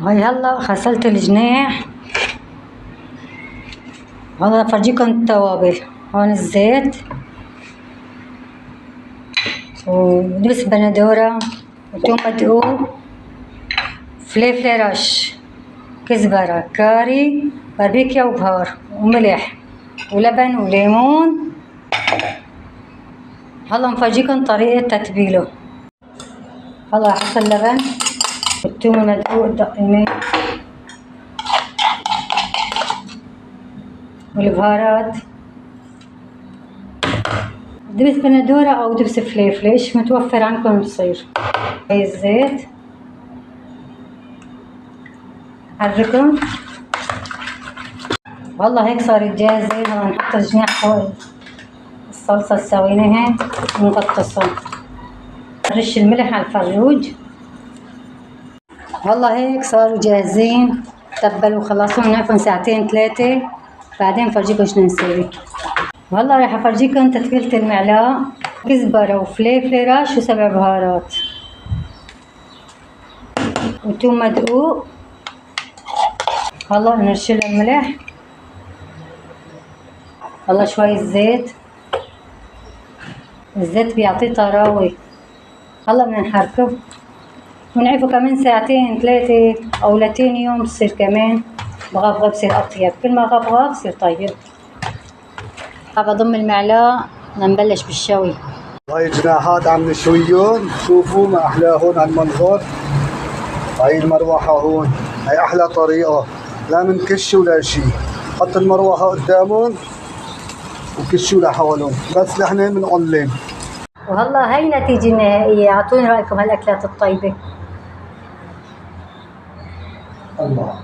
هاي هلا غسلت الجناح. هلا بفرجيكم التوابل. هون الزيت ودبس بندورة وثوم مدقوق، فلفل رش، كزبرة، كاري، باربيكيا وبهار وملح ولبن وليمون. هلا مفرجيكم طريقة تتبيله. هلا حط اللبن والثوم المدقوق دقيقين والبهارات، دبس بندورة أو دبس فليفلة، إيش متوفر عندكم بصير. هاي الزيت حركهم. والله هيك صارت جاهزة. هلا نحط الجناح فوق الصلصة اللي سويناها ونغطسهم. نرش الملح على الفروج. والله هيك صاروا جاهزين، تبلوا خلصوا، نعفن ساعتين 3 بعدين فرجيكم شنو نسوي. والله راح افرجيكم تتبيلة المعلاق: كزبرة وفلفل رش و7 بهارات وثوم مدقوق. هلا نرش الملح. هلا شوي زيت، الزيت بيعطيه طراوة. هلا بدنا نحركه ونعيفه كمان ساعتين 3 أو لتاني يوم بصير كمان بغبغب، بصير أطيب. كل ما غبغب بصير طيب. بضم المعلاق لنبلش بالشوي. هاي جناحات عم نشويهم، شوفوا ما أحلاهن على المنظر. هاي المروحة هون، هاي أحلى طريقة، لا منكش ولا شي. حط المروحة قدامهم وكشوا لحولهم، بس نحن بنقلم. وهلا هاي النتيجة النهائية. اعطوني رأيكم هالأكلات الطيبة. الله.